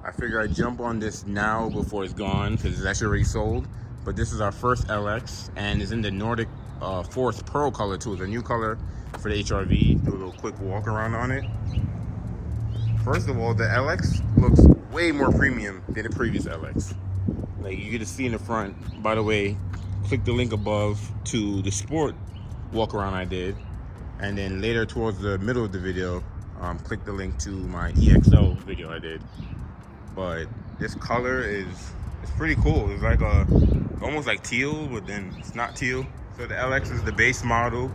I figure I'd jump on this now before it's gone because it's actually already sold. But this is our first LX and it's in the Nordic Forest Pearl color too. It's a new color for the HRV. Do a little quick walk around on it. First of all, the LX looks way more premium than the previous LX. Like you get to see in the front. By the way, click the link above to the sport walk around I did. And then later towards the middle of the video, click the link to my EXL video I did. But this color it's pretty cool. It's like almost like teal, but then it's not teal. So the LX is the base model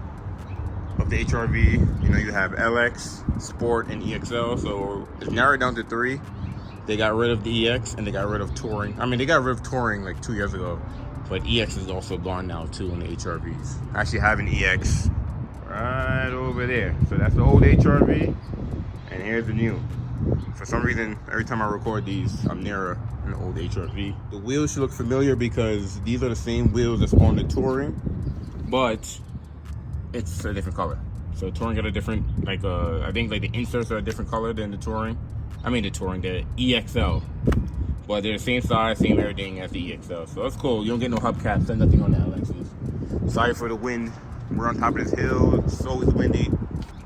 of the HRV. You know, you have LX, Sport, and EXL. So it's narrowed down to 3. They got rid of the EX and they got rid of Touring. I mean, they got rid of Touring like 2 years ago, but EX is also gone now too in the HRVs. I actually have an EX right over there. So that's the old HRV, and here's the new. For some reason, every time I record these, I'm nearer an old HRV. The wheels should look familiar because these are the same wheels that's on the Touring, but it's a different color. So Touring got a different, like I think like the inserts are a different color than the Touring. I mean the EXL. But they're the same size, same everything as the EXL. So that's cool. You don't get no hubcaps and nothing on the LXs. Sorry for the wind. We're on top of this hill. It's always windy.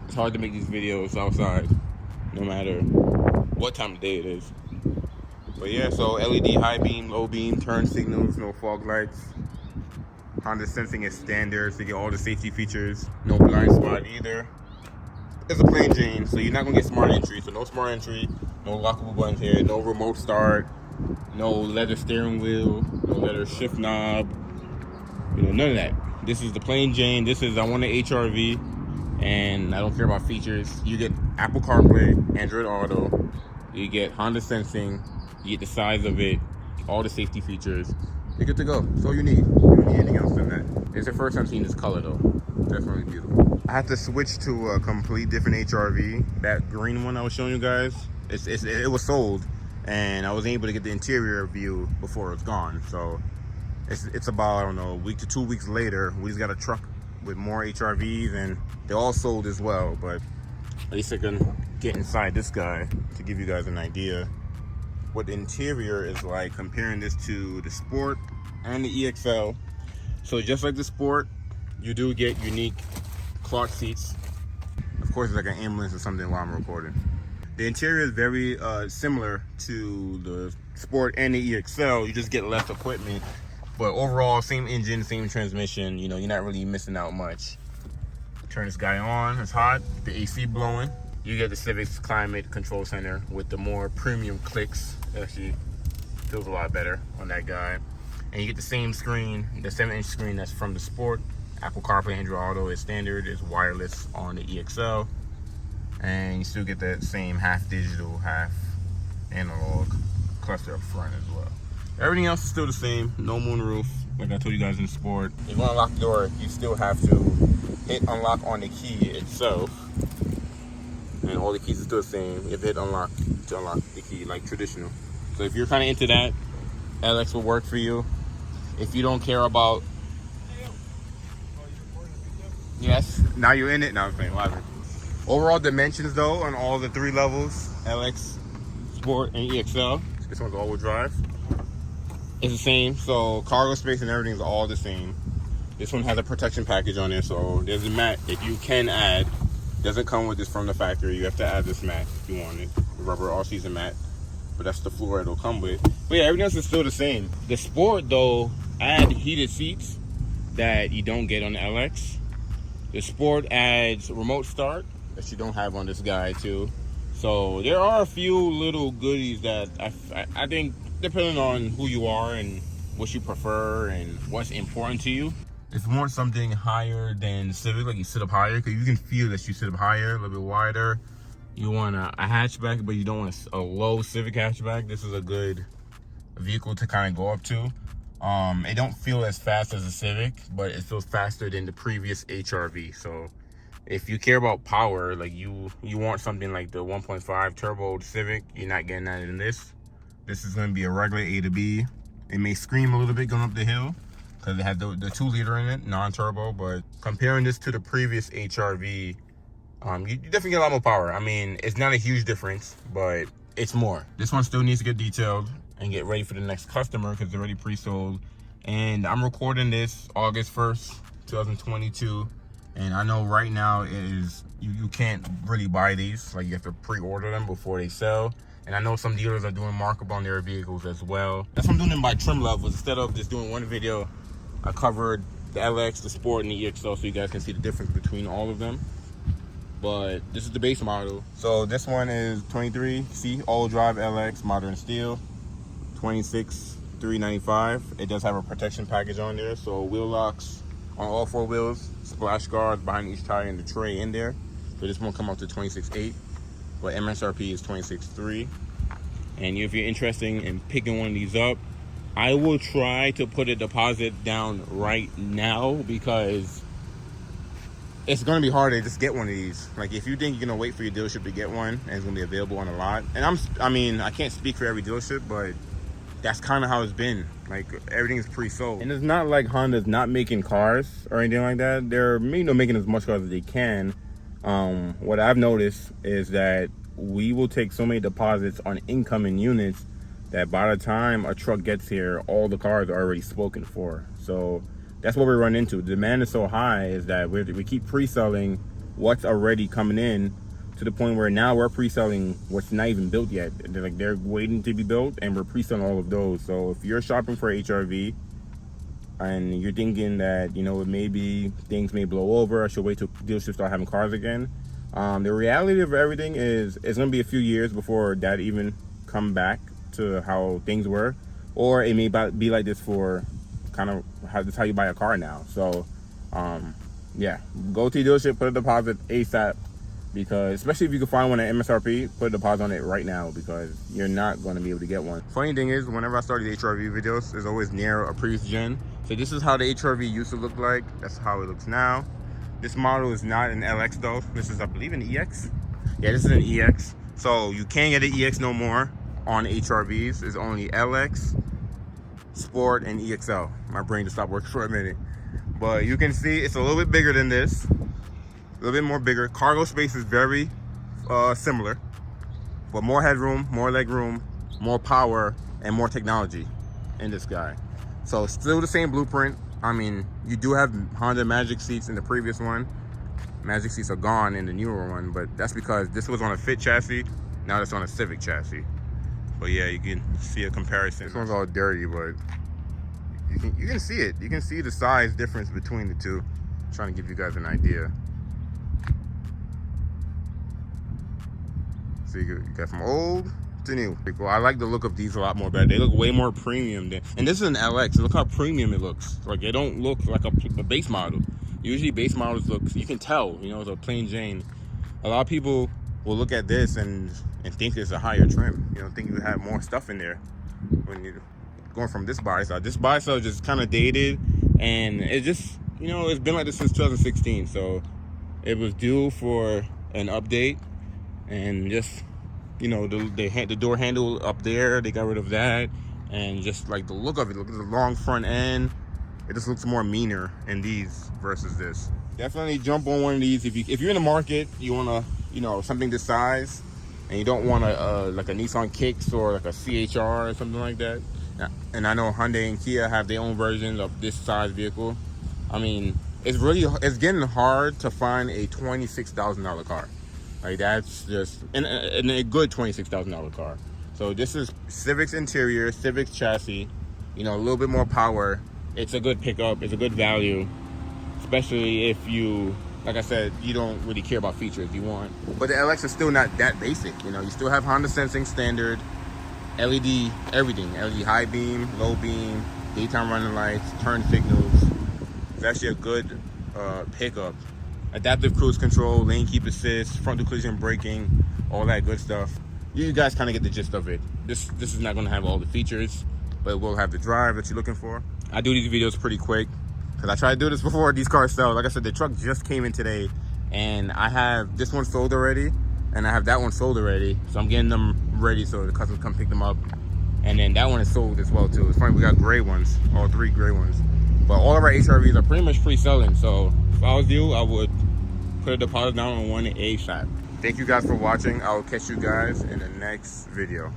It's hard to make these videos outside, no matter what time of day it is. But yeah, so LED high beam, low beam, turn signals, no fog lights. Honda sensing is standard, so you get all the safety features. No blind spot either. It's a plain Jane, so you're not gonna get smart entry. So no smart entry, no lockable buttons here, no remote start, no leather steering wheel, no leather shift knob. You know, none of that. This is the plain Jane. This is, I want an HRV, and I don't care about features. You get Apple CarPlay, Android Auto, you get Honda sensing, you get the size of it, all the safety features. You're good to go. That's all you need. You don't need anything else than that. It's the first time seeing this color though. Definitely beautiful. I have to switch to a complete different HRV. That green one I was showing you guys, it was sold, and I wasn't able to get the interior view before it's gone. So it's about, I don't know, a week to 2 weeks later. We just got a truck with more HRVs, and they're all sold as well. But at least I can get inside this guy to give you guys an idea what the interior is like, comparing this to the Sport and the EXL. So just like the Sport, you do get unique cloth seats. Of course, it's like an ambulance or something while I'm recording. The interior is very similar to the Sport and the EXL. You just get less equipment, but overall, same engine, same transmission. You know, you're not really missing out much. Turn this guy on, it's hot, the AC blowing. You get the Civic's Climate Control Center with the more premium clicks. It actually feels a lot better on that guy. And you get the same screen, the 7-inch screen that's from the Sport. Apple CarPlay, Android Auto is standard, is wireless on the EXL. And you still get that same half digital, half analog cluster up front as well. Everything else is still the same, no moonroof, like I told you guys in the Sport. If you want to unlock the door, you still have to hit unlock on the key itself. And all the keys are still the same. You have to hit unlock to unlock the key, like traditional. So if you're kind of into that, LX will work for you. If you don't care about... Yes, now you're in it. Now I'm playing live. Overall dimensions though, on all the 3 levels, LX, Sport, and EXL. This one's all-wheel drive. It's the same, so cargo space and everything is all the same. This one has a protection package on there, so there's a mat that you can add. Doesn't come with this from the factory. You have to add this mat if you want it. The rubber all-season mat, but that's the floor it'll come with. But yeah, everything else is still the same. The Sport though, add heated seats that you don't get on the LX. The Sport adds remote start that you don't have on this guy too. So there are a few little goodies that I think, depending on who you are and what you prefer and what's important to you. If you want something higher than Civic, like you sit up higher, because you can feel that you sit up higher, a little bit wider. You want a hatchback, but you don't want a low Civic hatchback. This is a good vehicle to kind of go up to. It don't feel as fast as a Civic, but it feels faster than the previous HRV. So if you care about power, like you want something like the 1.5 turbo Civic, you're not getting that in this. This is going to be a regular A to B. It may scream a little bit going up the hill because it had the 2-liter in it, non-turbo. But comparing this to the previous HRV, you definitely get a lot more power. I mean, it's not a huge difference, but it's more. This one still needs to get detailed and get ready for the next customer because it's already pre-sold. And I'm recording this August 1st, 2022. And I know right now is you can't really buy these. Like, you have to pre-order them before they sell. And I know some dealers are doing markup on their vehicles as well. That's why I'm doing them by trim levels. Instead of just doing one video, I covered the LX, the Sport, and the EXL so you guys can see the difference between all of them. But this is the base model. So this one is 23C all drive LX modern steel, 26,395. It does have a protection package on there, so wheel locks on all 4 wheels, splash guards behind each tire, and the tray in there. So this one come up to 26.8, but MSRP is 26.3. And if you're interested in picking one of these up, I will try to put a deposit down right now because it's gonna be hard to just get one of these. Like, if you think you're gonna wait for your dealership to get one and it's gonna be available on a lot, and I mean, I can't speak for every dealership, but that's kind of how it's been. Like, everything is pre-sold. And it's not like Honda's not making cars or anything like that. They're making as much cars as they can. What I've noticed is that we will take so many deposits on incoming units that by the time a truck gets here, all the cars are already spoken for. So that's what we run into. The demand is so high is that we keep pre-selling what's already coming in, to the point where now we're pre-selling what's not even built yet. They're waiting to be built, and we're pre-selling all of those. So if you're shopping for HRV and you're thinking that, you know, maybe things may blow over, I should wait till dealerships start having cars again, the reality of everything is it's going to be a few years before that even come back to how things were, or it may be like this for kind of how you buy a car now. So yeah, go to your dealership, put a deposit ASAP, because especially if you can find one at MSRP, put a deposit on it right now, because you're not going to be able to get one. Funny thing is, whenever I started HRV videos, it's always near a previous gen. So this is how the HRV used to look like. That's how it looks now. This model is not an LX though. This is, I believe, an EX. Yeah, this is an EX. So you can't get an EX no more on HRVs. It's only LX, Sport, and EXL. My brain just stopped working for a minute. But you can see it's a little bit bigger than this. A little bit more bigger. Cargo space is very similar, but more headroom, more leg room, more power, and more technology in this guy. So still the same blueprint. I mean, you do have Honda Magic seats in the previous one. Magic seats are gone in the newer one, but that's because this was on a Fit chassis. Now it's on a Civic chassis. But yeah, you can see a comparison. This one's all dirty, but you can see it. You can see the size difference between the two. I'm trying to give you guys an idea. So you got from old to new. Well, I like the look of these a lot more better. They look way more premium than, and this is an LX. Look how premium it looks. Like, they don't look like a base model. Usually base models look, you can tell, you know, it's a plain Jane. A lot of people will look at this and think it's a higher trim. You know, think you have more stuff in there when you're going from this body style. This body style is just kind of dated, and it just, you know, it's been like this since 2016. So it was due for an update. And just, you know, the door handle up there, they got rid of that. And just like the look of it, look at the long front end. It just looks more meaner in these versus this. Definitely jump on one of these if you're in the market, you want to, you know, something this size, and you don't want like a Nissan Kicks or like a CHR or something like that. And I know Hyundai and Kia have their own versions of this size vehicle. I mean, it's getting hard to find a $26,000 car. Like, that's just in a good $26,000 car. So this is Civic's interior, Civic's chassis, you know, a little bit more power. It's a good pickup, it's a good value, especially if you, like I said, you don't really care about features you want. But the LX is still not that basic, you know. You still have Honda Sensing standard, LED, everything, LED high beam, low beam, daytime running lights, turn signals. It's actually a good pickup. Adaptive cruise control, lane keep assist, frontal collision braking, all that good stuff. You guys kind of get the gist of it. This is not going to have all the features, but it will have the drive that you're looking for. I do these videos pretty quick because I try to do this before these cars sell. Like I said, the truck just came in today, and I have this one sold already, and I have that one sold already. So I'm getting them ready so the customers come pick them up. And then that one is sold as well too. It's funny, we got gray ones, all 3 gray ones. But all of our HRVs are pretty much pre-selling. So if I was you, I would put a deposit down on one ASAP. Thank you guys for watching. I'll catch you guys in the next video.